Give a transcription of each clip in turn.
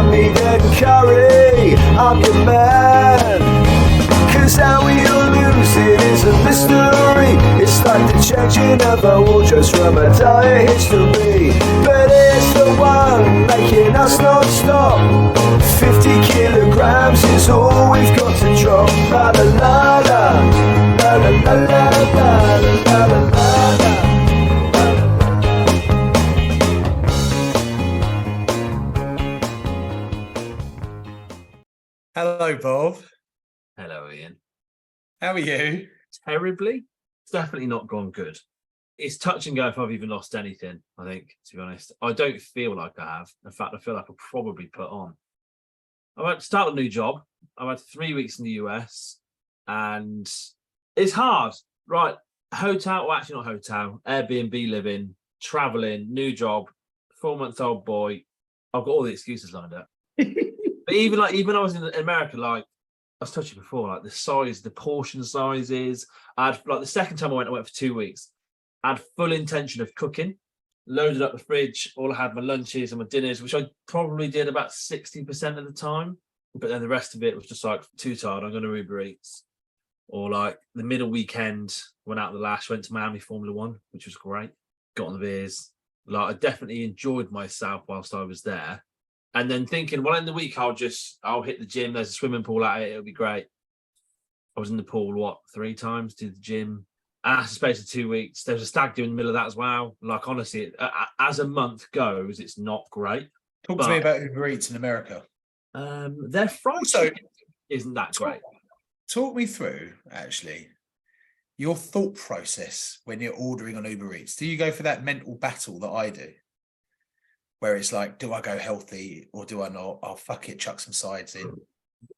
meat and curry, I'm your man. Cause how we all lose it is a mystery. It's like the changing of our wardrobes from a dire history. But it's the one making us not stop. 50 kilograms is all we've got to drop. La la la la, la la la la la la la la. Hello, Bob. Hello, Ian. How are you? Terribly. It's definitely not gone good. It's touch and go if I've even lost anything, I think, to be honest. I don't feel like I have. In fact, I feel like I'll probably put on. I'm about to start a new job. I've had 3 weeks in the US and it's hard. Right. Hotel, well, actually not hotel, Airbnb living, traveling, new job, 4-month-old boy. I've got all the excuses lined up. But even when I was in America, like I was touching before, like the size, the portion sizes. I had the second time I went for 2 weeks. I had full intention of cooking, loaded up the fridge. All I had my lunches and my dinners, which I probably did about 60% of the time. But then the rest of it was just like too tired. I'm going to Uber Eats. Or like the middle weekend, went out the Lash, went to Miami Formula One, which was great. Got on the beers. Like I definitely enjoyed myself whilst I was there. And then thinking, well, in the week, I'll hit the gym. There's a swimming pool out here. It'll be great. I was in the pool, 3 times, did the gym. And after the space of 2 weeks, there was a stag do in the middle of that as well. Like, honestly, as a month goes, it's not great. Talk to me about Uber Eats in America. Their fried chicken isn't that great. Talk me through, actually, your thought process when you're ordering on Uber Eats. Do you go for that mental battle that I do? Where it's like, do I go healthy or do I not? Oh, fuck it, chuck some sides in.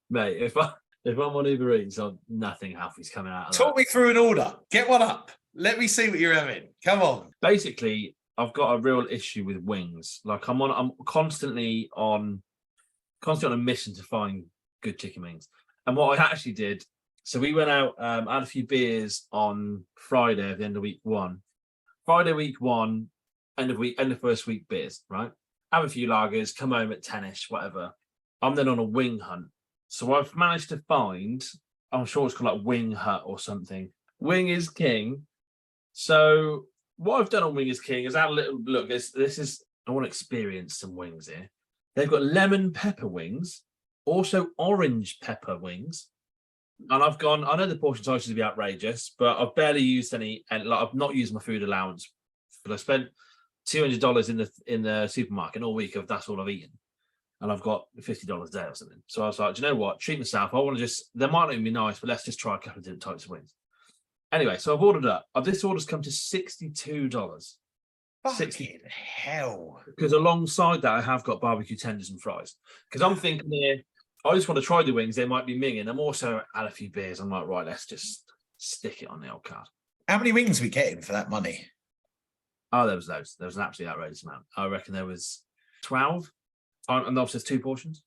Mate, if I'm on Uber Eats, nothing healthy's coming out of Talk me through an order. Get one up. Let me see what you're having. Come on. Basically, I've got a real issue with wings. Like I'm constantly on a mission to find good chicken wings. And what I actually did, so we went out, I had a few beers on Friday at the end of week one. Friday week one, end of first week beers, right? Have a few lagers, come home at 10ish, whatever. I'm then on a wing hunt. So I've managed to find, I'm sure it's called like Wing Hut or something. Wing is King. So what I've done on Wing is King is add a little look. I want to experience some wings here. They've got lemon pepper wings, also orange pepper wings. And I've gone, I know the portion sizes will be outrageous, but I've barely used any, and like I've not used my food allowance. But I spent $200 in the supermarket, and all week that's all I've eaten. And I've got $50 a day or something. So I was like, do you know what? Treat myself. I want to they might not even be nice, but let's just try a couple of different types of wings. Anyway, so I've ordered up. This order's come to $62. Fucking hell. Because alongside that, I have got barbecue tenders and fries. Because I'm thinking here, I just want to try the wings. They might be minging. I'm also had a few beers. I'm like, right, let's just stick it on the old card. How many wings are we getting for that money? Oh, there was loads. There was an absolutely outrageous amount. I reckon there was 12. And obviously there's 2 portions.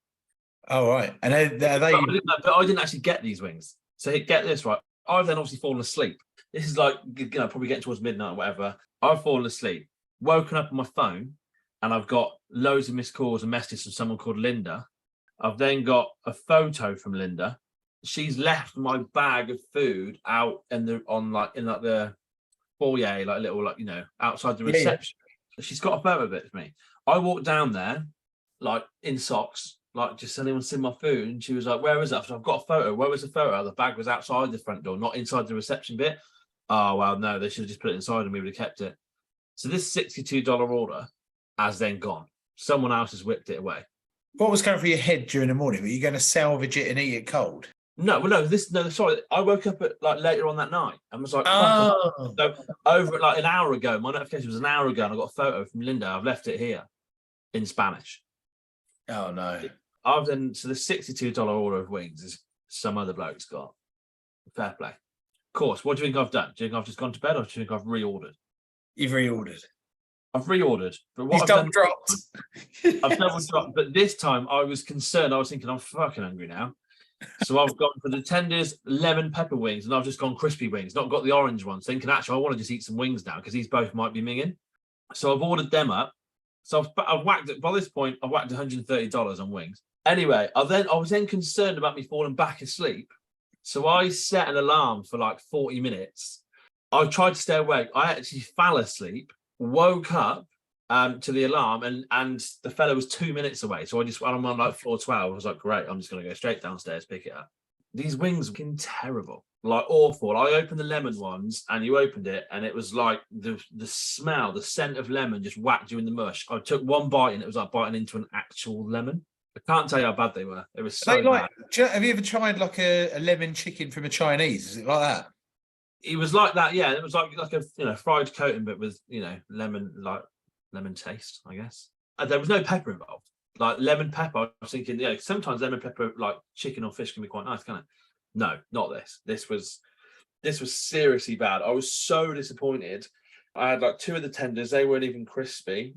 Oh, right. And are they... But I didn't actually get these wings. So get this, right. I've then obviously fallen asleep. This is like, probably getting towards midnight or whatever. I've fallen asleep, woken up on my phone, and I've got loads of missed calls and messages from someone called Linda. I've then got a photo from Linda. She's left my bag of food out in the foyer, like little, outside the reception. Yeah. She's got a photo of it for me. I walked down there, like in socks, like just anyone seen my food, and she was like, "Where is that?" I've got a photo. Where was the photo? The bag was outside the front door, not inside the reception bit. Oh well, no, they should have just put it inside and we would have kept it. So this $62 order has then gone. Someone else has whipped it away. What was going through your head during the morning? Were you going to salvage it and eat it cold? No, sorry. I woke up at later on that night and was like, oh. So over like an hour ago, my notification was an hour ago, and I got a photo from Linda. I've left it here in Spanish. Oh no. So the $62 order of wings is some other bloke's got. Fair play. Of course, what do you think I've done? Do you think I've just gone to bed, or do you think I've reordered? You've reordered. I've reordered. But what He's I've double dropped. I've double dropped. But this time I was concerned. I was thinking, I'm fucking hungry now. So I've gone for the tenders, lemon pepper wings, and I've just gone crispy wings, not got the orange ones, thinking actually I want to just eat some wings now because these both might be minging. So I've ordered them up. So I've whacked it by this point. I've whacked $130 on wings. Anyway, I was then concerned about me falling back asleep. So I set an alarm for like 40 minutes. I tried to stay awake. I actually fell asleep, woke up to the alarm, and the fella was 2 minutes away. So I'm on like floor 12. I was like, great, I'm just going to go straight downstairs, pick it up. These wings were fucking terrible, like awful. I opened the lemon ones and you opened it and it was like the smell, the scent of lemon just whacked you in the mush. I took one bite and it was like biting into an actual lemon. I can't tell you how bad they were. It was so bad. Have you ever tried like a lemon chicken from a Chinese? Is it like that? It was like that, yeah. It was like a fried coating, but with lemon taste, I guess. And there was no pepper involved. Like lemon pepper, I was thinking, sometimes lemon pepper, like chicken or fish, can be quite nice, can't it? No, not this. This was seriously bad. I was so disappointed. I had like 2 of the tenders, they weren't even crispy,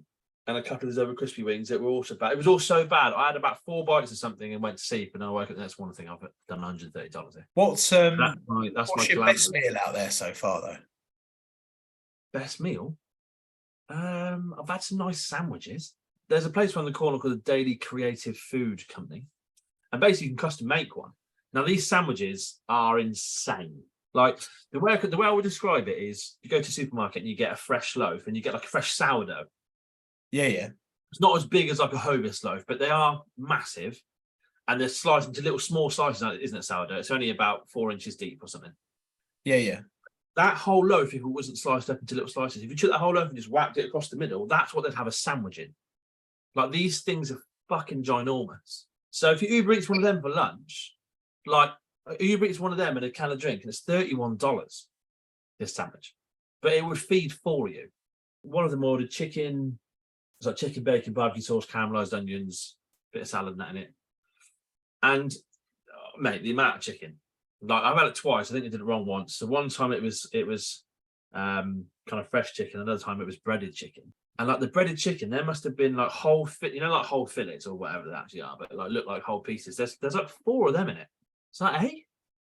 and a couple of those other crispy wings that were also bad. It was all so bad. I had about 4 bites of something and went to sleep, and I woke up. That's one thing I've done $130 here. What's my your best meal out there so far, though? Best meal? I've had some nice sandwiches. There's a place around the corner called the Daily Creative Food Company, and basically you can custom make one. Now these sandwiches are insane. Like the way I would describe it is, you go to a supermarket and you get a fresh loaf, and you get like a fresh sourdough. Yeah. It's not as big as like a Hovis loaf, but they are massive, and they're sliced into little small slices. Now, it isn't a sourdough; it's only about 4 inches deep or something. Yeah. That whole loaf, if it wasn't sliced up into little slices, if you took that whole loaf and just whacked it across the middle, that's what they'd have a sandwich in. Like these things are fucking ginormous. So if you Uber Eats one of them for lunch, like Uber Eats one of them and a can of drink, and it's $31 this sandwich, but it would feed 4 of you. One of them ordered chicken. It's like chicken, bacon, barbecue sauce, caramelized onions, bit of salad and that in it. And mate, the amount of chicken. Like I've had it twice. I think I did it wrong once. So one time it was kind of fresh chicken. Another time it was breaded chicken. And like the breaded chicken, there must have been like whole like whole fillets or whatever they actually are, but like look like whole pieces. There's like 4 of them in it. Is that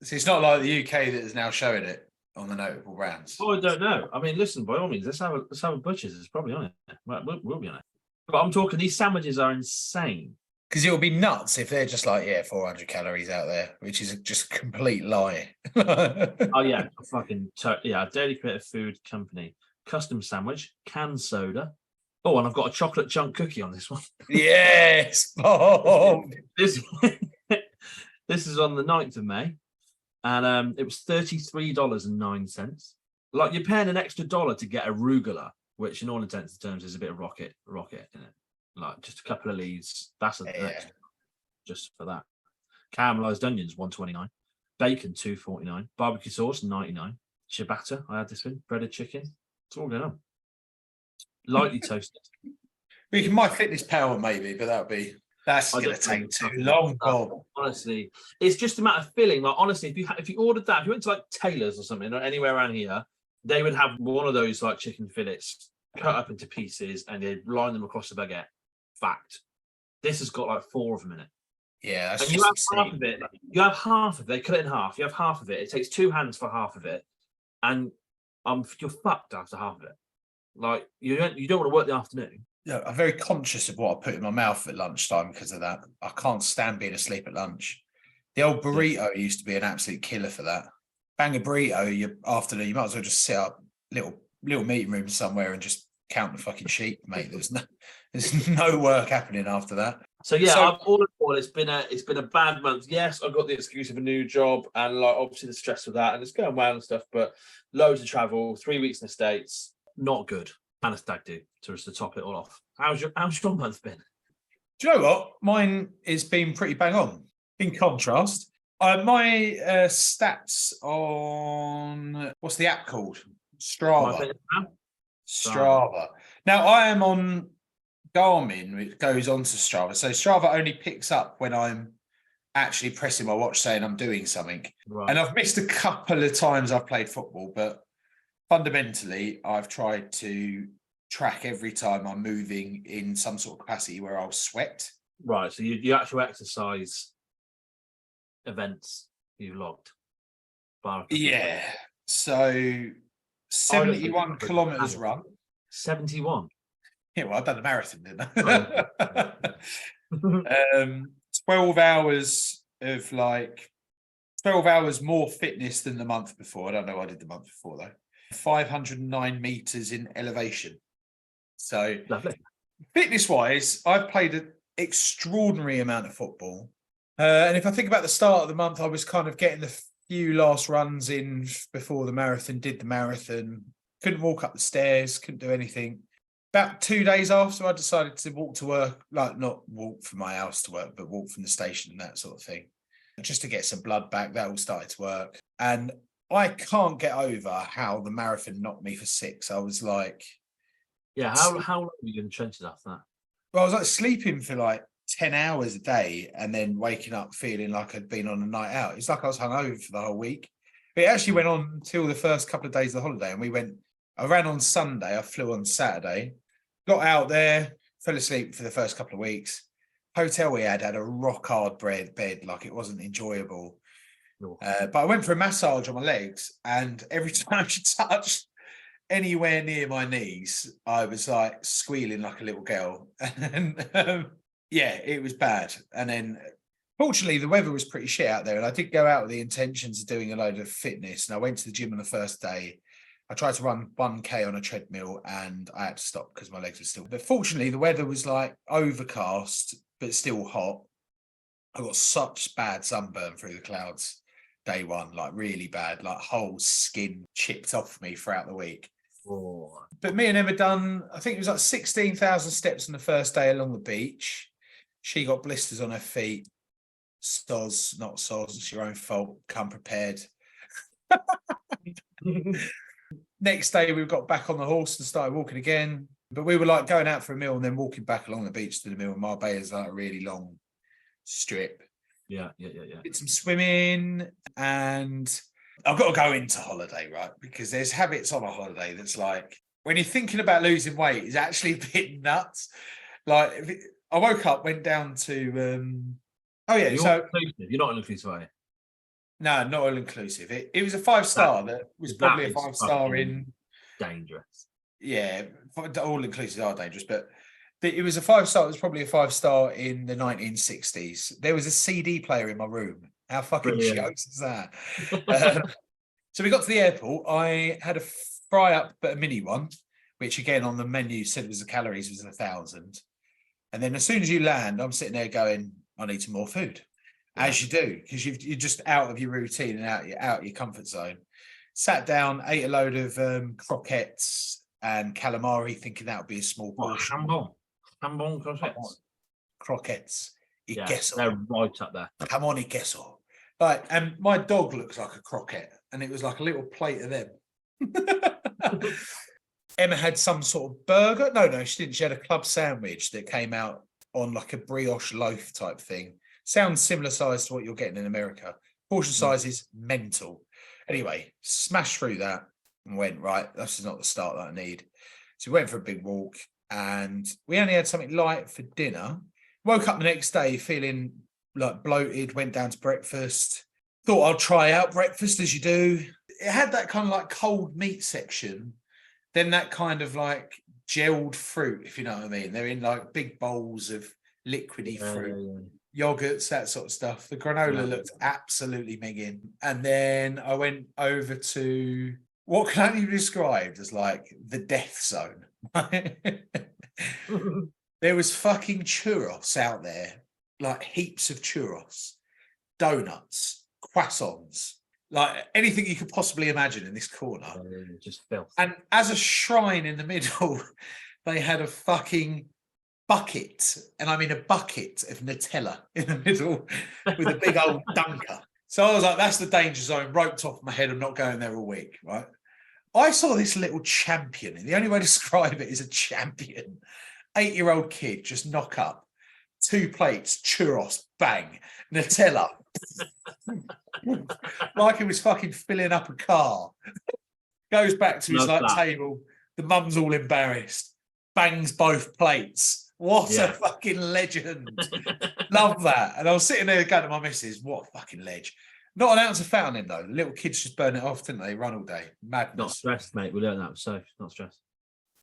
So it's not like the UK that is now showing it on the notable brands. Oh, I don't know. I mean, listen, by all means, let's have a butcher's. It's probably on it. We'll be on it. But I'm talking, these sandwiches are insane. Because it would be nuts if they're just like, 400 calories out there, which is just a complete lie. Oh, yeah. Daily Creative Food Company. Custom sandwich, canned soda. Oh, and I've got a chocolate chunk cookie on this one. Yes, Bob. This is on the 9th of May. And it was $33.09. Like you're paying an extra $1 to get arugula, which in all intents and terms is a bit of rocket in it. Like just a couple of leaves. That's extra just for that. Caramelized onions, $1.29. Bacon, $2.49. Barbecue sauce, $99. Ciabatta, I had this one. Breaded chicken. It's all going on. Lightly toasted. We can MyFitnessPal maybe, but that's going to take too long, Bob. Honestly, it's just a matter of filling. Like honestly, if you ordered that, if you went to like Taylor's or something or anywhere around here, they would have one of those like chicken fillets cut up into pieces and they'd line them across the baguette. Fact. This has got like 4 of them in it. Yeah, and you have half of it. You have half of it. They cut it in half. You have half of it. It takes 2 hands for half of it, and you're fucked after half of it. Like you don't want to work the afternoon. Yeah, I'm very conscious of what I put in my mouth at lunchtime because of that. I can't stand being asleep at lunch. The old burrito used to be an absolute killer for that. Bang a burrito afternoon, you might as well just sit up little meeting room somewhere and just count the fucking sheep, mate. There's no work happening after that. So all in all, it's been a bad month. Yes, I've got the excuse of a new job and like obviously the stress of that, and it's going well and stuff. But loads of travel, 3 weeks in the States, not good. And a stag do to top it all off. How's your month been? Do you know what? Mine has been pretty bang on. In contrast, my stats on what's the app called? Strava. Strava. Now I am on Garmin, which goes on to Strava. So Strava only picks up when I'm actually pressing my watch saying I'm doing something. Right. And I've missed a couple of times I've played football, but fundamentally, I've tried to track every time I'm moving in some sort of capacity where I'll sweat. Right. So you actual exercise events you've logged. Yeah. So 71 kilometers run. 71. Yeah, well, I've done a marathon, didn't Oh, I? 12 hours of 12 hours more fitness than the month before. I don't know what I did the month before, though. 509 meters in elevation. So, Lovely. fitness-wise, I've played an extraordinary amount of football. And if I think about the start of the month, I was kind of getting the few last runs in before the marathon, did the marathon, couldn't walk up the stairs, couldn't do anything. About 2 days after, I decided to walk to work, not walk from my house to work, but walk from the station and that sort of thing, just to get some blood back. That all started to work. And I can't get over how the marathon knocked me for 6. I was like... Yeah, how long were you in the trenches after that? Well, I was like sleeping for 10 hours a day and then waking up feeling like I'd been on a night out. It's like I was hungover for the whole week. But it actually went on until the first couple of days of the holiday. And I ran on Sunday, I flew on Saturday, got out there, fell asleep for the first couple of weeks. Hotel we had a rock hard bed, it wasn't enjoyable. But I went for a massage on my legs, and every time she touched anywhere near my knees, I was like squealing like a little girl. And yeah, it was bad. And then fortunately the weather was pretty shit out there, and I did go out with the intentions of doing a load of fitness. And I went to the gym on the first day. I tried to run 1K on a treadmill and I had to stop because my legs were still... But fortunately the weather was overcast but still hot. I got such bad sunburn through the clouds day one, really bad, whole skin chipped off me throughout the week. Oh. But me and Emma done, I think it was 16,000 steps on the first day along the beach. She got blisters on her feet. Soz, not soz, it's your own fault. Come prepared. Next day we got back on the horse and started walking again. But we were going out for a meal and then walking back along the beach to the mill. Marbella is a really long strip. Yeah. Did some swimming, and I've got to go into holiday, right? Because there's habits on a holiday that's when you're thinking about losing weight, it's actually a bit nuts. I woke up, went down to You're not all-inclusive, are you? No, not all-inclusive. It was a 5-star that was probably a 5-star in... Dangerous. Yeah, all-inclusive are dangerous, but it was a 5-star. It was probably a 5-star in the 1960s. There was a CD player in my room. How fucking jokes is that? So we got to the airport. I had a fry-up, but a mini one, which again on the menu said the calories was 1,000. And then as soon as you land, I'm sitting there going, I need some more food. As you do, because you're just out of your routine and out your comfort zone. Sat down, ate a load of croquettes and calamari, thinking that would be a small portion. Jambon croquettes. Croquettes. They're right up there. Come on, queso. And my dog looks like a croquette, and it was like a little plate of them. Emma had some sort of burger. No, she didn't. She had a club sandwich that came out on a brioche loaf type thing. Sounds similar size to what you're getting in America. Portion size is mental. Anyway, smashed through that and went, right, this is not the start that I need. So we went for a big walk, and we only had something light for dinner. Woke up the next day feeling bloated, went down to breakfast. Thought I'll try out breakfast as you do. It had that kind of cold meat section, then that kind of gelled fruit, if you know what I mean. They're in big bowls of liquidy fruit. Yogurts, that sort of stuff. The granola looked absolutely minging. And then I went over to what can only be described as the death zone. There was fucking churros out there, heaps of churros, donuts, croissants, anything you could possibly imagine in this corner. Just filth. And as a shrine in the middle, they had a fucking bucket, and I mean a bucket of Nutella in the middle with a big old dunker. So I was like, that's the danger zone, roped off my head. I'm not going there all week, right? I saw this little champion, and the only way to describe it is a champion. 8-year-old kid just knock up 2 plates, churros, bang, Nutella. Like he was fucking filling up a car. Goes back to his table. The mum's all embarrassed. Bangs both plates. What a fucking legend. Love that. And I was sitting there going to my missus, what a fucking ledge. Not an ounce of fat on him, though. The little kids just burn it off, didn't they? Run all day. Madness. Not stressed, mate. We learned that. So, not stressed.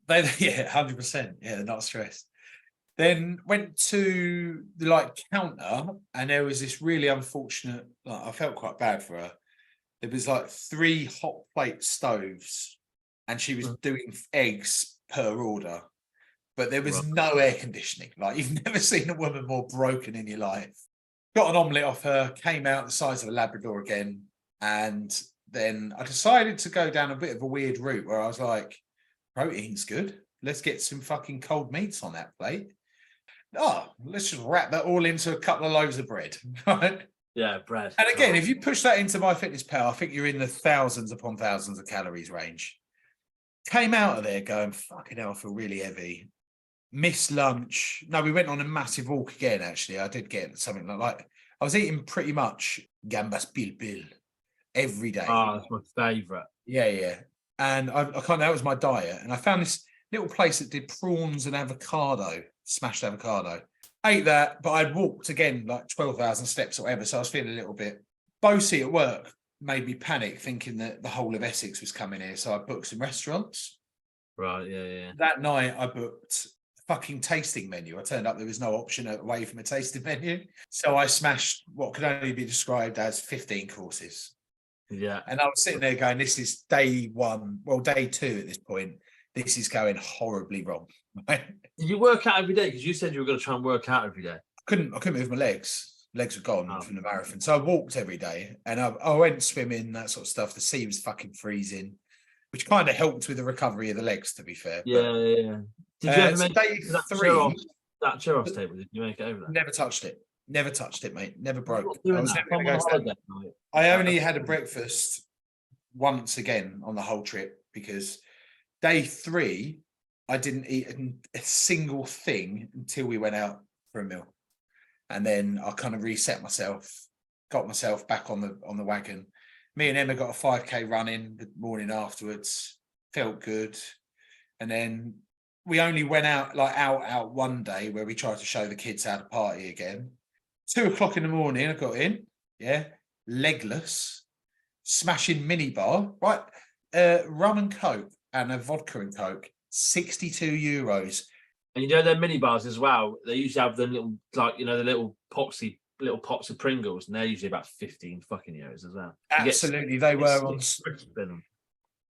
Yeah, 100%. Yeah, they're not stressed. Then went to the like counter, and there was this really unfortunate. Like, I felt quite bad for her. There was like 3 hot plate stoves, and she was doing eggs per order, but there was Right. no air conditioning. Like, you've never seen a woman more broken in your life. Got an omelette off her, came out the size of a Labrador again, and then I decided to go down a bit of a weird route where I was like, protein's good. Let's get some fucking cold meats on that plate. Oh, let's just wrap that all into a couple of loaves of bread. Right? Yeah, bread. And again, if you push that into MyFitnessPal, I think you're in the thousands upon thousands of calories range. Came out of there going, fucking hell, I feel really heavy. Missed lunch. No, we went on a massive walk again, actually. I did get something like I was eating pretty much gambas pil every day. Oh, that's my favourite. Yeah. And I kind of, that was my diet. And I found this little place that did prawns and avocado, smashed avocado. Ate that, but I'd walked again like 12,000 steps or whatever. So I was feeling a little bit bossy at work. Made me panic thinking that the whole of Essex was coming here. So I booked some restaurants. Right, yeah. That night I booked a fucking tasting menu. I turned up, there was no option away from a tasting menu. So I smashed what could only be described as 15 courses. Yeah. And I was sitting there going, this is day 1, well, day 2 at this point. This is going horribly wrong. Right? Did you work out every day? Because you said you were going to try and work out every day. I couldn't move my legs. Legs were gone from the marathon. So I walked every day, and I went swimming, that sort of stuff. The sea was fucking freezing, which kind of helped with the recovery of the legs, to be fair. Yeah. Did you ever make day that 3? churros table? Did you make it over there? Never touched it. Never touched it, mate. Never broke. I was never gonna go I only had a breakfast once again on the whole trip, because day 3, I didn't eat a single thing until we went out for a meal. And then I kind of reset myself, got myself back on the wagon. Me and Emma got a 5K run in the morning afterwards, felt good. And then we only went out one day where we tried to show the kids how to party again. 2 o'clock in the morning, I got in, legless, smashing minibar, right? Rum and Coke and a vodka and Coke, €62. And you know their mini bars as well. They usually have the little, like, the little pots of Pringles, and they're usually about 15 fucking euros as well. Absolutely, they were on.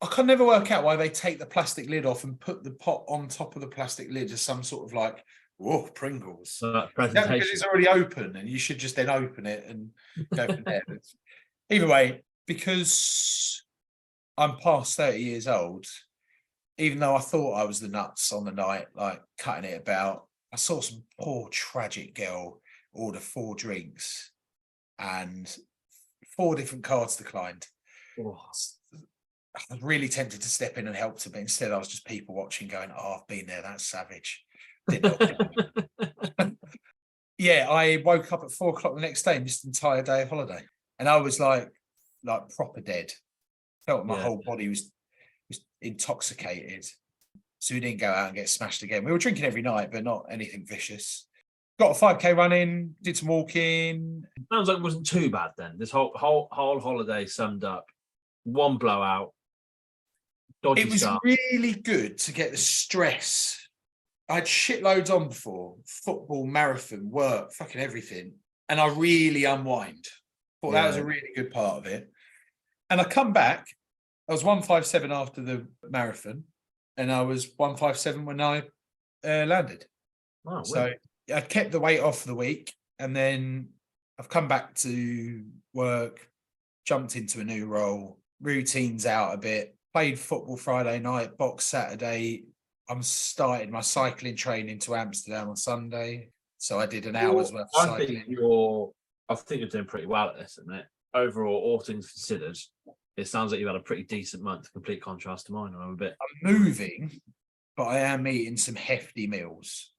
I can never work out why they take the plastic lid off and put the pot on top of the plastic lid as some sort of like, whoa, Pringles. Presentation. Because it's already open, and you should just then open it and go from there. Either way, because I'm past 30 years old, even though I thought I was the nuts on the night, like cutting it about, I saw some poor tragic girl order 4 drinks and 4 different cards declined. Oh. I was really tempted to step in and help her, but instead I was just people watching going, oh, I've been there, that's savage. Yeah, I woke up at 4 o'clock the next day and just an entire day of holiday. And I was like proper dead. Felt my whole body was intoxicated. So we didn't go out and get smashed again. We were drinking every night, but not anything vicious. Got a 5K run in, did some walking. Sounds like it wasn't too bad then. This whole holiday summed up. 1 blowout. Dodgy it was start. Really good to get the stress. I had shitloads on before. Football, marathon, work, fucking everything. And I really unwind. Thought that was a really good part of it. And I come back. I was 157 after the marathon, and I was 157 when I landed. Oh, so I kept the weight off for the week, and then I've come back to work, jumped into a new role, routines out a bit, played football Friday night, box Saturday. I'm starting my cycling training to Amsterdam on Sunday. So I did an hour's worth of cycling. I think you're doing pretty well at this, isn't it? Overall, all things considered, it sounds like you've had a pretty decent month, complete contrast to mine. I'm moving, but I am eating some hefty meals.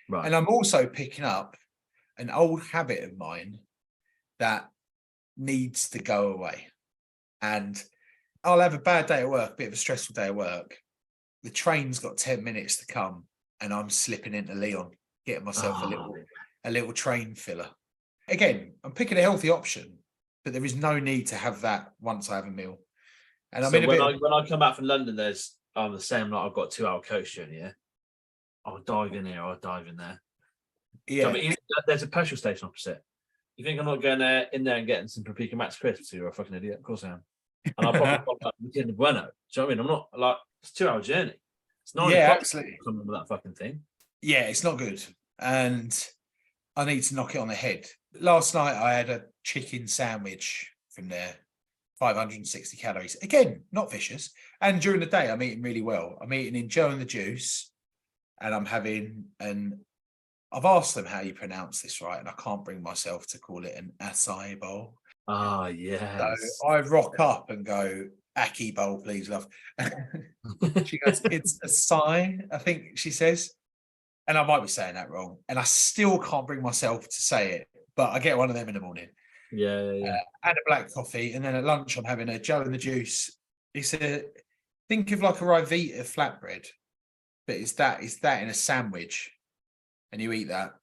Right. And I'm also picking up an old habit of mine that needs to go away. And I'll have a bad day at work, a bit of a stressful day at work. The train's got 10 minutes to come, and I'm slipping into Leon, getting myself a little train filler. Again, I'm picking a healthy option, but there is no need to have that once I have a meal. And when I come back from London, there's I'm the same. Like I've got a 2-hour coach journey. Yeah, I'll dive in here. I'll dive in there. Yeah. I mean, there's a petrol station opposite. You think I'm not going in there and getting some Paprika Max crisps? You're a fucking idiot. Of course I am. And I'll probably follow up with Kinder Bueno. Do you know what I mean? I'm not like it's a 2-hour journey. It's 9 o'clock. Absolutely. Coming with that fucking thing. Yeah, it's not good. And I need to knock it on the head. Last night I had a chicken sandwich from there, 560 calories. Again, not vicious. And during the day, I'm eating really well. I'm eating in Joe and the Juice, and I'm having I've asked them how you pronounce this right, and I can't bring myself to call it an acai bowl. Ah, yes. So I rock up and go, Aki bowl, please, love. She goes, it's acai, I think she says. And I might be saying that wrong. And I still can't bring myself to say it, but I get one of them in the morning. Yeah. And a black coffee. And then at lunch, I'm having a Joe and the Juice. Think of like a Rivita flatbread, but it's that in a sandwich. And you eat that.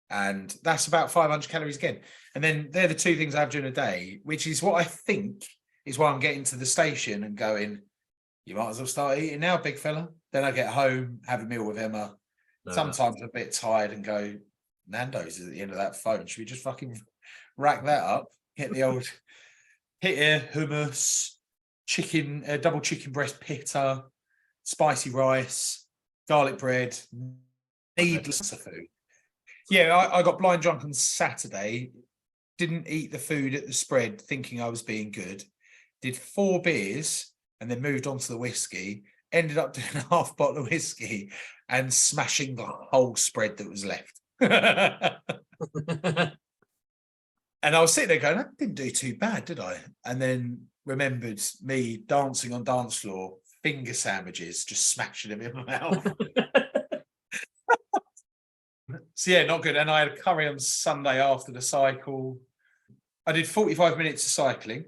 And that's about 500 calories again. And then they're the two things I have during the day, which is what I think is why I'm getting to the station and going, you might as well start eating now, big fella. Then I get home, have a meal with Emma. Sometimes I'm a bit tired and go, Nando's is at the end of that phone. Should we just fucking rack that up? Get the old pita, hummus, chicken, double chicken breast pita, spicy rice, garlic bread, needless of food. Yeah, I got blind drunk on Saturday. Didn't eat the food at the spread thinking I was being good. Did 4 beers and then moved on to the whiskey. Ended up doing a half bottle of whiskey and smashing the whole spread that was left. And I was sitting there going, I didn't do too bad, did I? And then remembered me dancing on dance floor, finger sandwiches, just smashing them in my mouth. So yeah, not good. And I had a curry on Sunday after the cycle. I did 45 minutes of cycling.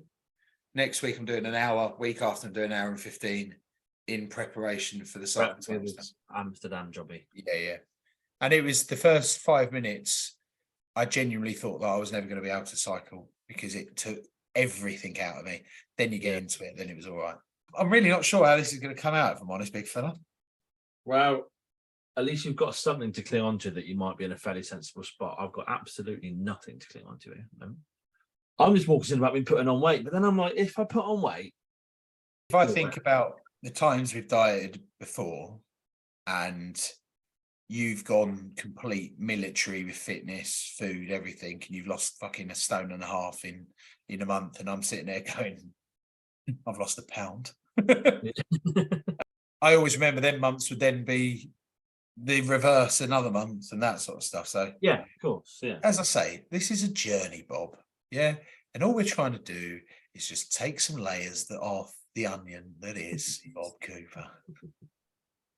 Next week I'm doing an hour. Week after I'm doing an hour and 15 in preparation for the cycle. Amsterdam jobby. Yeah. And it was the first 5 minutes. I genuinely thought that I was never going to be able to cycle because it took everything out of me. Then you get into it, then it was all right. I'm really not sure how this is going to come out, if I'm honest, big fella. Well, at least you've got something to cling on to that you might be in a fairly sensible spot. I've got absolutely nothing to cling on to here. No. I'm just more concerned about me putting on weight, but then I'm like, if I put on weight, if I think about the times we've dieted before and you've gone complete military with fitness, food, everything, and you've lost fucking 1.5 stone in a month, and I'm sitting there going, I've lost 1 pound. I always remember them months would then be the reverse another month and that sort of stuff. So yeah, of course. Yeah. As I say, this is a journey, Bob. Yeah. And all we're trying to do is just take some layers off the onion that is Bob Cooper.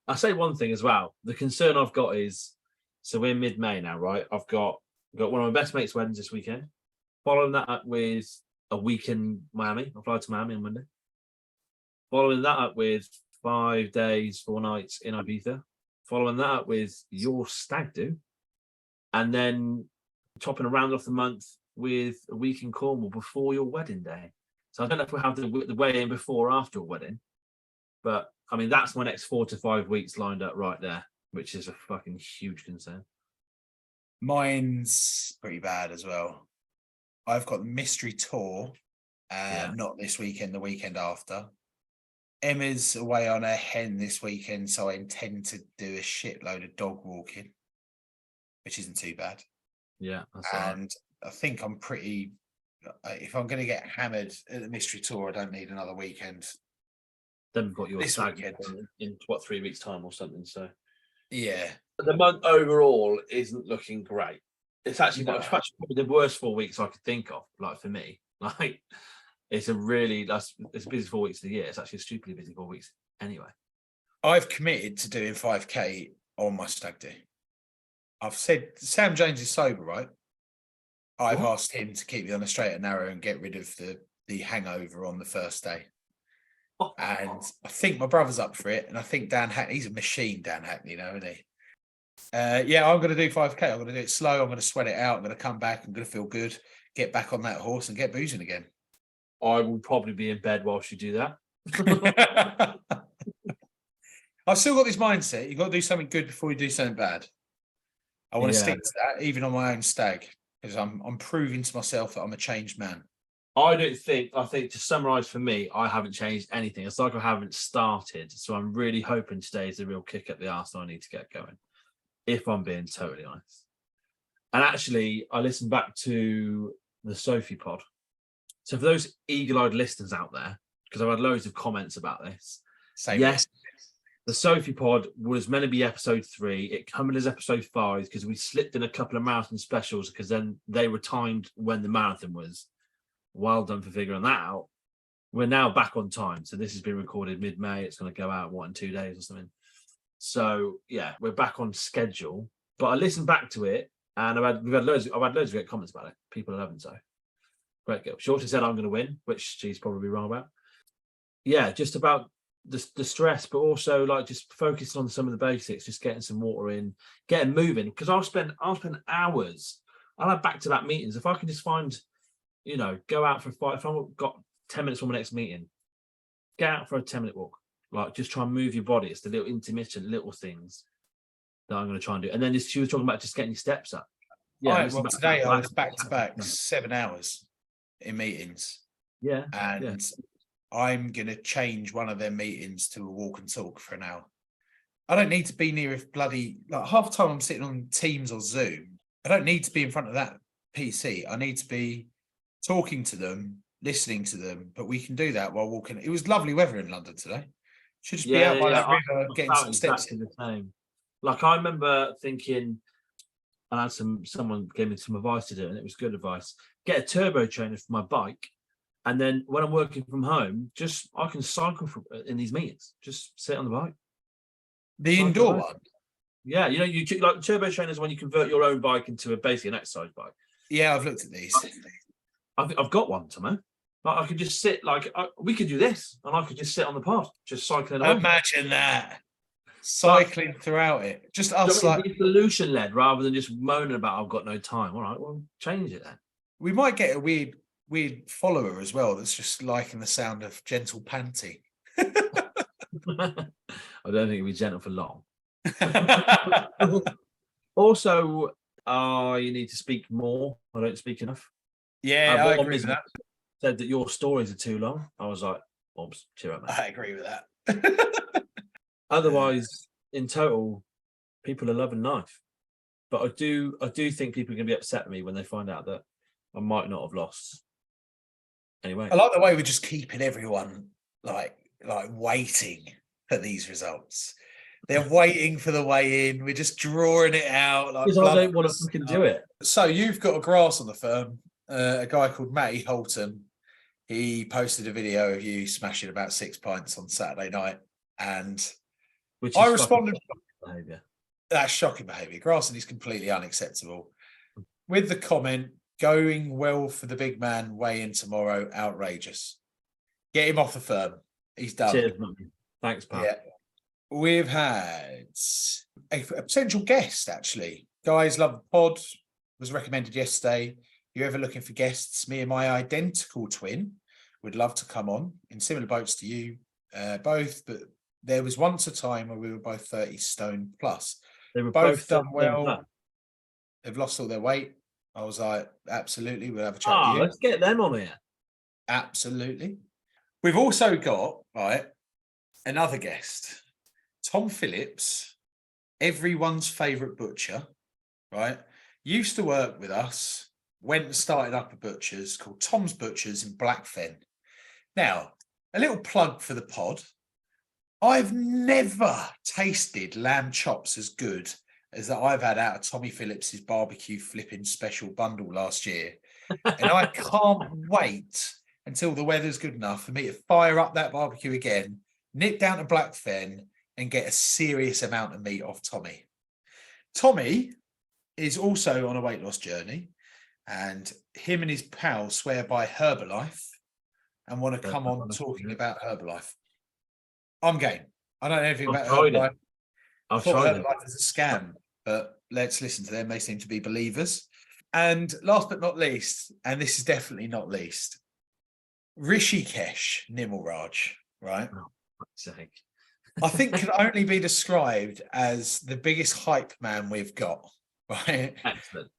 I'll say one thing as well. The concern I've got is, so we're mid-May now, right? I've got one of my best mates' weddings this weekend. Following that up with a week in Miami. I fly to Miami on Monday. Following that up with 5 days, 4 nights in Ibiza. Following that up with your stag do. And then topping a round off the month with a week in Cornwall before your wedding day. So I don't know if we'll have the weigh-in before or after your wedding. But, I mean, that's my next 4 to 5 weeks lined up right there, which is a fucking huge concern. Mine's pretty bad as well. I've got the mystery tour, not this weekend, the weekend after. Emma's away on her hen this weekend, so I intend to do a shitload of dog walking, which isn't too bad. Yeah. That's and I think I'm pretty... If I'm going to get hammered at the mystery tour, I don't need another weekend. Then we've got your this stag weekend in 3 weeks' time or something. So yeah, the month overall isn't looking great. It's actually probably the worst 4 weeks I could think of. Like for me, like it's a busy 4 weeks of the year. It's actually a stupidly busy 4 weeks anyway. I've committed to doing 5K on my stag do. I've said Sam James is sober, right? I've asked him to keep me on a straight and narrow and get rid of the hangover on the first day. And I think my brother's up for it. And I think Dan Hackney, he's a machine, Dan Hackney, isn't he? I'm going to do 5K. I'm going to do it slow. I'm going to sweat it out. I'm going to come back. I'm going to feel good, get back on that horse and get boozing again. I will probably be in bed whilst you do that. I've still got this mindset. You've got to do something good before you do something bad. I want to Yeah. stick to that, even on my own stag, because I'm proving to myself that I'm a changed man. I think to summarize for me, I haven't changed anything. It's like I haven't started. So I'm really hoping today is a real kick up the arse I need to get going, if I'm being totally honest. And actually, I listened back to the Sophie pod. So for those eagle-eyed listeners out there, because I've had loads of comments about this. Same. Yes, the Sophie pod was meant to be episode 3. It came in as episode 5 because we slipped in a couple of marathon specials because then they were timed when the marathon was. Well done for figuring that out. We're now back on time. So this has been recorded mid-May. It's going to go out, in 2 days or something. So yeah, we're back on schedule. But I listened back to it and I've had loads of great comments about it. People are loving it. So great girl. Shorty said I'm going to win, which she's probably wrong about. Yeah, just about the stress, but also like just focusing on some of the basics, just getting some water in, getting moving. Because I'll spend hours. I'll have back-to-back meetings. If I can just find, go out for a fight. If I've got 10 minutes from my next meeting, get out for a 10-minute walk. Like, just try and move your body. It's the little intermittent little things that I'm going to try and do. And then she was talking about just getting your steps up. Yeah, well, today I was back-to-back 7 hours in meetings. Yeah. And I'm going to change one of their meetings to a walk and talk for an hour. I don't need to be near if bloody, like half the time I'm sitting on Teams or Zoom. I don't need to be in front of that PC. I need to be talking to them, listening to them, but we can do that while walking. It was lovely weather in London today. Should just be out by that river getting some steps in. The same. Like I remember thinking, and I had someone gave me some advice to do, and it was good advice. Get a turbo trainer for my bike, and then when I'm working from home, I can cycle in these meetings. Just sit on the bike. The indoor one. Yeah, you like turbo trainers when you convert your own bike into basically an exercise bike. Yeah, I've looked at these. I've got one, Tomo. Like I could just sit, we could do this, and I could just sit on the pod, just cycling along. Imagine that. Cycling throughout it. Just us be solution led rather than just moaning about I've got no time. All right, well, change it then. We might get a weird follower as well that's just liking the sound of gentle panting. I don't think it'll be gentle for long. Also, you need to speak more. I don't speak enough. Yeah, I agree with that. Said that your stories are too long. I was like, Bobs, cheer up, man. I agree with that. Otherwise, in total, people are loving life. But I do think people are going to be upset with me when they find out that I might not have lost. Anyway, I like the way we're just keeping everyone like waiting for these results. They're waiting for the weigh in. We're just drawing it out. Because I don't want to fucking do it. So you've got a grass on the firm. A guy called Matty Holton. He posted a video of you smashing about 6 pints on Saturday night, and I responded. Behavior. That's shocking behaviour. Grassing is completely unacceptable. With the comment, going well for the big man, weigh in tomorrow, outrageous. Get him off the firm. He's done. Cheers, man. Thanks, pal. Yeah. We've had a potential guest, actually. Guys Love the Pod was recommended yesterday. If you're ever looking for guests, me and my identical twin would love to come on in similar boats to you both, but there was once a time where we were both 30 stone plus. They were both done well. They've lost all their weight. I was like, absolutely, we'll have a chat with you. Let's get them on here. Absolutely. We've also got, another guest, Tom Phillips, everyone's favourite butcher, right? Used to work with us, went and started up a butcher's called Tom's Butchers in Blackfen. Now, a little plug for the pod. I've never tasted lamb chops as good as that I've had out of Tommy Phillips's barbecue flipping special bundle last year. And I can't wait until the weather's good enough for me to fire up that barbecue again, nip down to Blackfen and get a serious amount of meat off Tommy. Tommy is also on a weight loss journey, and him and his pals swear by Herbalife and want to come on talking about Herbalife. I'm game. I don't know anything about Herbalife. I thought Herbalife was a scam, but let's listen to them. They seem to be believers. And last but not least, and this is definitely not least, Rishikesh Nimmelraj, right? Oh, for fuck's sake. I think can only be described as the biggest hype man we've got. Right. Excellent.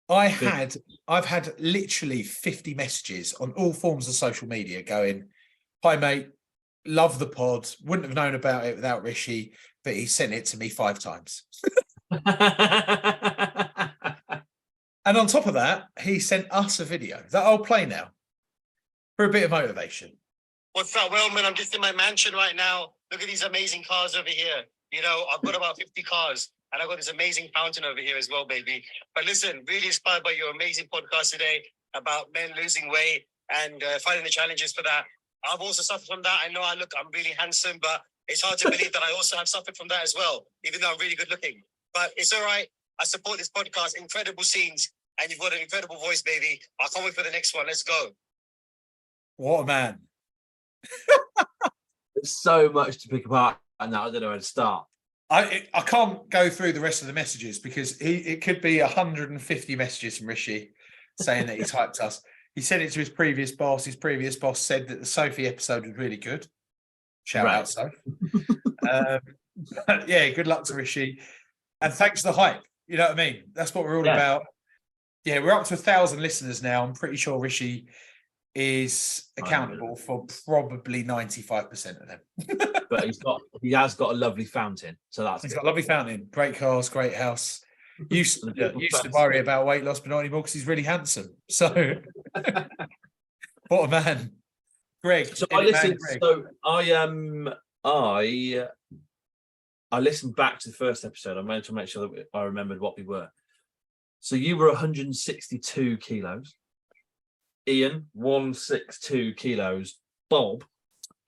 I've had literally 50 messages on all forms of social media going, "Hi mate, love the pod. Wouldn't have known about it without Rishi, but he sent it to me 5 times." And on top of that, he sent us a video that I'll play now for a bit of motivation. What's up, Wellman? I'm just in my mansion right now. Look at these amazing cars over here. You know, I've got about 50 cars, and I've got this amazing fountain over here as well, baby. But listen, really inspired by your amazing podcast today about men losing weight and finding the challenges for that. I've also suffered from that. I know I'm really handsome, but it's hard to believe that I also have suffered from that as well, even though I'm really good looking. But it's all right. I support this podcast. Incredible scenes, and you've got an incredible voice, baby. I can't wait for the next one. Let's go. What a man. There's so much to pick apart, and I don't know where to start. I can't go through the rest of the messages because it could be 150 messages from Rishi saying that he's hyped us. He sent it to his previous boss. His previous boss said that the Sophie episode was really good. Shout out, Soph. Yeah, good luck to Rishi. And thanks for the hype. You know what I mean? That's what we're all about. Yeah, we're up to 1,000 listeners now. I'm pretty sure Rishi is accountable for probably 95% of them. But he has got a lovely fountain. So he's got a lovely fountain, great cars, great house. Used to worry about weight loss, but not anymore because he's really handsome. So what a man. Greg. So I listened. So I listened back to the first episode. I managed to make sure that I remembered what we were. So you were 162 kilos. Ian, 162 kilos. Bob,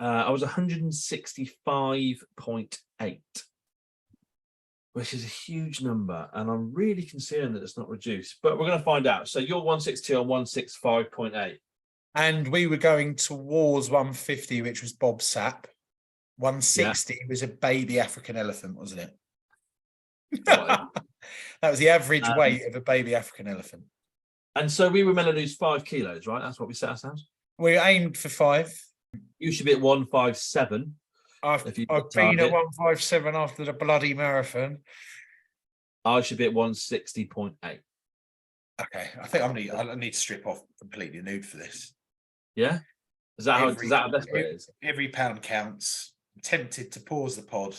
I was 165.8, which is a huge number. And I'm really concerned that it's not reduced. But we're going to find out. So you're 162 and 165.8. And we were going towards 150, which was Bob Sapp. 160 was a baby African elephant, wasn't it? That was the average weight of a baby African elephant. And so we were meant to lose 5 kilos, right? That's what we set ourselves. We aimed for 5. You should be at 157. I've been at 157 after the bloody marathon. I should be at 160.8. Okay, I think I need to strip off completely nude for this. Yeah, is that how desperate it is? Every pound counts. I'm tempted to pause the pod,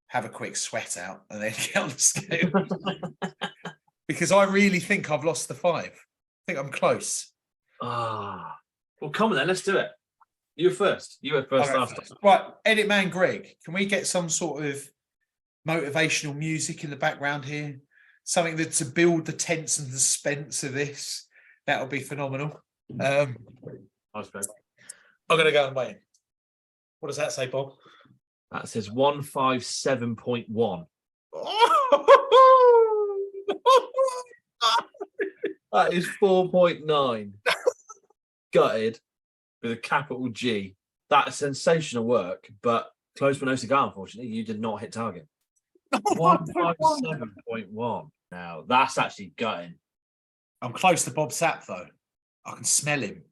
have a quick sweat out, and then get on the scale. Because I really think I've lost the 5. I think I'm close. Well, come on then, let's do it. You were first. You were first last time. Right, edit man Greg, can we get some sort of motivational music in the background here? Something that to build the tense and suspense of this. That would be phenomenal. I'm going to go and wait. What does that say, Bob? That says 157.1. That is 4.9. Gutted with a capital G. That's sensational work, but close but no cigar, unfortunately. You did not hit target. 157.1. Now, that's actually gutting. I'm close to Bob Sapp, though. I can smell him.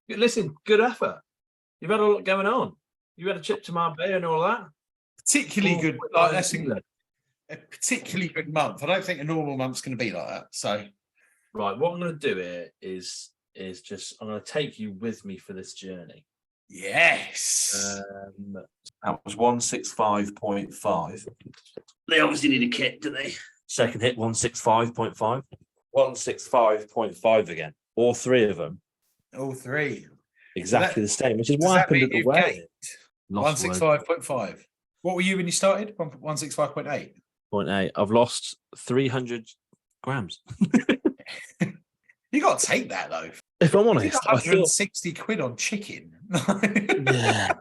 Listen, good effort. You've had a lot going on. You had a trip to Marbella and all that. Particularly good. Like, that's a particularly good month. I don't think a normal month's going to be like that. So, right, what I'm going to do here is just I'm going to take you with me for this journey. Yes. That was 165.5. They obviously need a kit, do they? Second hit 165.5. 165.5 again. All 3 of them. All 3. Exactly the same, which is what happened at the wedding. 165.5. What were you when you started? 165.8. 0.8. I've lost 300 grams. You got to take that though. If I'm honest, 160 quid on chicken. Yeah.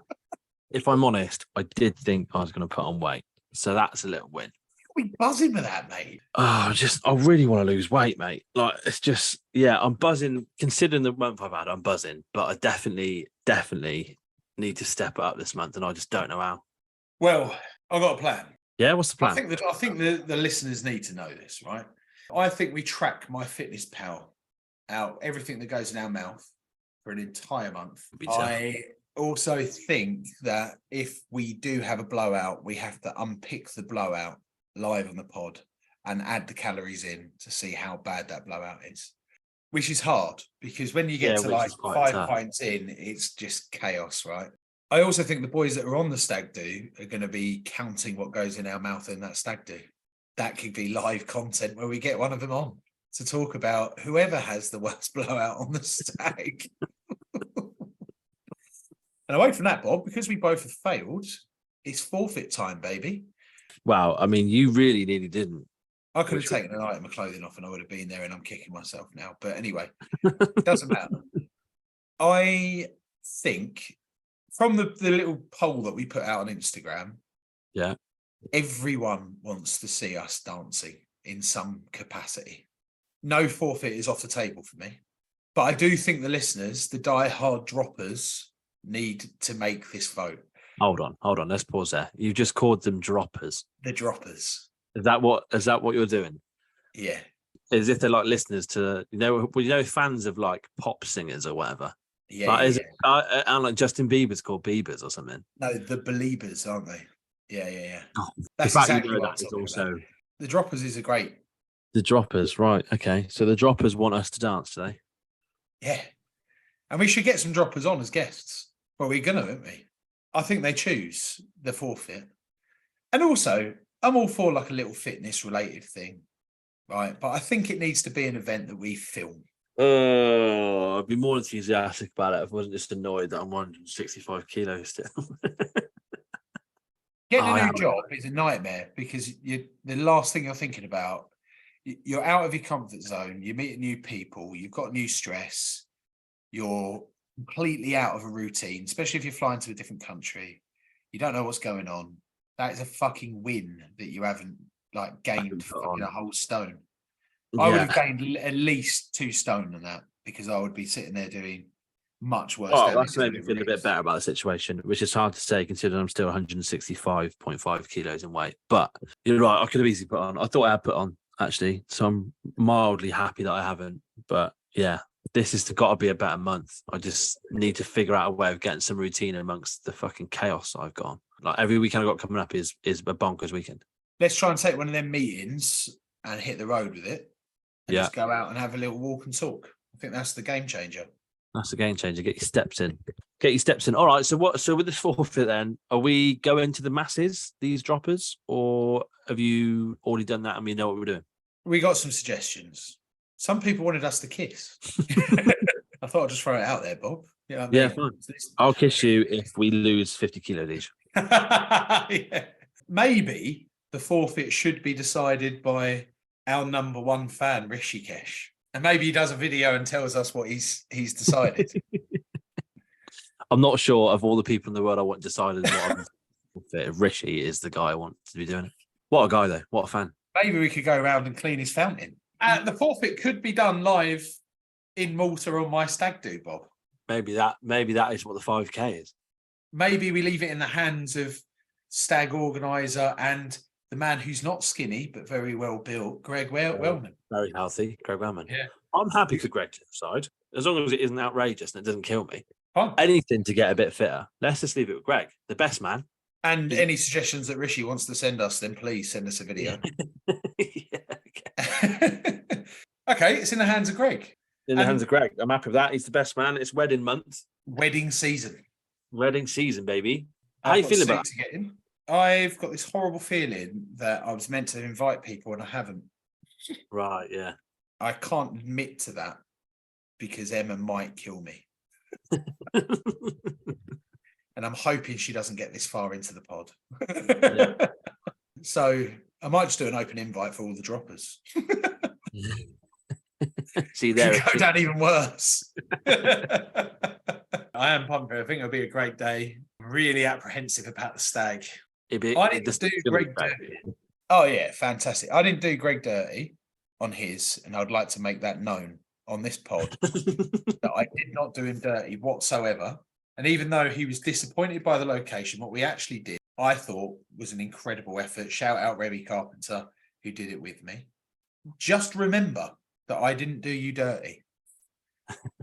If I'm honest, I did think I was going to put on weight, so that's a little win. You'll be buzzing with that, mate. I really want to lose weight, mate. Like, it's just, yeah, I'm buzzing. Considering the month I've had, I'm buzzing, but I definitely need to step it up this month, and I just don't know how. Well, I've got a plan. Yeah, what's the plan? I think the listeners need to know this, right? I think we track MyFitnessPal out everything that goes in our mouth for an entire month. I also think that if we do have a blowout, we have to unpick the blowout live on the pod and add the calories in to see how bad that blowout is, which is hard because when you get to which like is quite 5 tough. pints in, it's just chaos, right? I also think the boys that are on the stag do are going to be counting what goes in our mouth in that stag do. That could be live content where we get one of them on to talk about whoever has the worst blowout on the stag. And away from that, Bob, because we both have failed, it's forfeit time, baby. Wow, I mean, you really nearly didn't. I could have taken an item of clothing off and I would have been there, and I'm kicking myself now. But anyway, it doesn't matter. I think from the little poll that we put out on Instagram, Yeah. everyone wants to see us dancing in some capacity. No forfeit is off the table for me. But I do think the listeners, the die-hard droppers, need to make this vote. Hold on. Let's pause there. You just called them droppers. The droppers. Is that what you're doing? Yeah. As if they're like listeners to, fans of like pop singers or whatever. Yeah. Like, yeah. and like Justin Bieber's called Biebers or something. No, the Beliebers, aren't they? Yeah. Oh, That's the fact exactly you know what I'm that is talking also about. The droppers is a great. the droppers, right? Okay, so the droppers want us to dance today. Yeah. And we should get some droppers on as guests. Well, we're going to, aren't we? I think they choose the forfeit. And also, I'm all for like a little fitness related thing, right? But I think it needs to be an event that we film. Oh, I'd be more enthusiastic about it if I wasn't just annoyed that I'm 165 kilos still. Getting a new job is a nightmare because the last thing you're thinking about, you're out of your comfort zone, you're meeting new people, you've got new stress, you're completely out of a routine, especially if you're flying to a different country. You don't know what's going on. That is a fucking win that you haven't like gained fucking a whole stone. I would have gained at least 2 stone than that because I would be sitting there doing much worse. Oh, that's made me feel a bit better about the situation, which is hard to say considering I'm still 165.5 kilos in weight. But you're right, I could have easily put on. I thought I had put on actually, so I'm mildly happy that I haven't. But yeah, this has got to be a better month. I just need to figure out a way of getting some routine amongst the fucking chaos I've got on. Like every weekend I've got coming up is a bonkers weekend. Let's try and take one of them meetings and hit the road with it. And just go out and have a little walk and talk. I think that's the game changer. That's the game changer. Get your steps in. All right. So with this forfeit then, are we going to the masses, these droppers, or have you already done that and we know what we're doing? We got some suggestions. Some people wanted us to kiss. I thought I'd just throw it out there, Bob. You know what I mean? Fine. I'll kiss you if we lose 50 kilos each. Yeah. Maybe the forfeit should be decided by our number one fan, Rishikesh. And maybe he does a video and tells us what he's decided. I'm not sure of all the people in the world I want decided what I'm Rishi is the guy I want to be doing it. What a guy though. What a fan. Maybe we could go around and clean his fountain. The forfeit could be done live in Malta on my stag do, Bob. Maybe that is what the 5K is. Maybe we leave it in the hands of stag organizer and the man who's not skinny but very well built, Greg Wellman. Very healthy, Greg Wellman. Yeah. I'm happy for Greg to decide, as long as it isn't outrageous and it doesn't kill me. Fine. Anything to get a bit fitter. Let's just leave it with Greg, the best man. And any suggestions that Rishi wants to send us, then please send us a video. Okay, it's in the hands of Greg. In the hands of Greg. I'm happy with that. He's the best man. It's wedding month. Wedding season. Wedding season, baby. How you feeling about it? I've got this horrible feeling that I was meant to invite people and I haven't. Right, yeah. I can't admit to that because Emma might kill me. And I'm hoping she doesn't get this far into the pod. Yeah. So I might just do an open invite for all the droppers. See there. Could go down even worse. I am pumped. I think it'll be a great day. I'm really apprehensive about the stag. I didn't do Greg dirty. Oh yeah, fantastic. I didn't do Greg dirty on his, and I'd like to make that known on this pod that I did not do him dirty whatsoever. And even though he was disappointed by the location, what we actually did, I thought was an incredible effort. Shout out Remy Carpenter, who did it with me. Just remember that I didn't do you dirty.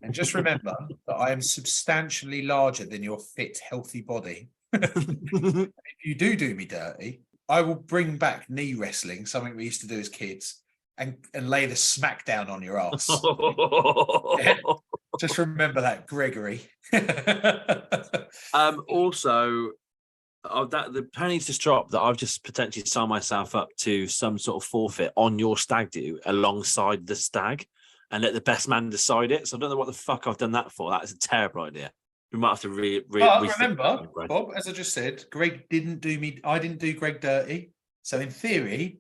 And just remember that I am substantially larger than your fit, healthy body. If you do me dirty, I will bring back knee wrestling, something we used to do as kids, and lay the smack down on your ass. Yeah. Just remember that, Gregory. Also, the plan needs to drop that I've just potentially signed myself up to some sort of forfeit on your stag do alongside the stag, and let the best man decide it. So I don't know what the fuck I've done that for. That is a terrible idea. We might have to remember, Bob, as I just said, Greg didn't do me. I didn't do Greg dirty. So in theory,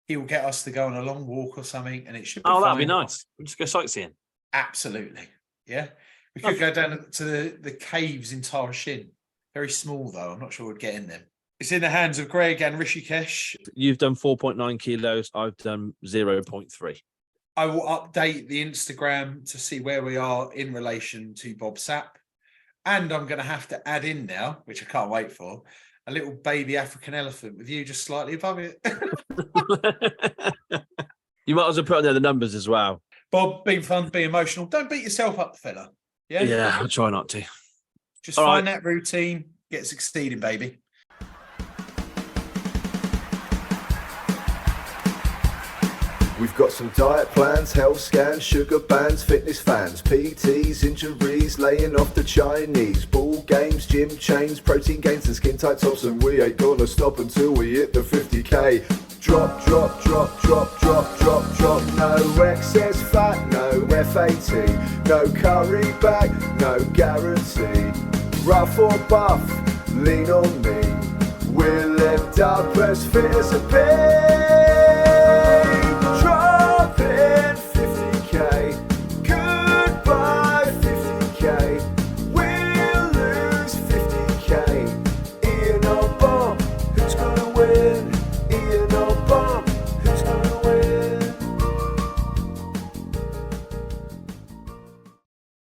he will get us to go on a long walk or something, and it should be fine. That'd be nice. We'll just go sightseeing. Absolutely. Yeah. We could go down to the caves in Tarashin. Very small, though. I'm not sure we'd get in them. It's in the hands of Greg and Rishikesh. You've done 4.9 kilos. I've done 0.3. I will update the Instagram to see where we are in relation to Bob Sapp. And I'm going to have to add in now, which I can't wait for, a little baby African elephant with you just slightly above it. You might as well put on there the numbers as well. Bob, be fun, be emotional. Don't beat yourself up, fella. Yeah? Yeah, I'll try not to. Just find that routine, get succeeding, baby. We've got some diet plans, health scans, sugar bans, fitness fans, PTs, injuries, laying off the Chinese, ball games, gym chains, protein gains and skin tight tops, and we ain't gonna stop until we hit the 50k. Drop, drop, drop, drop, drop, drop, drop. No excess fat, no FAT, no curry bag, no guarantee. Rough or buff, lean on me. We'll end up as fit as a pig.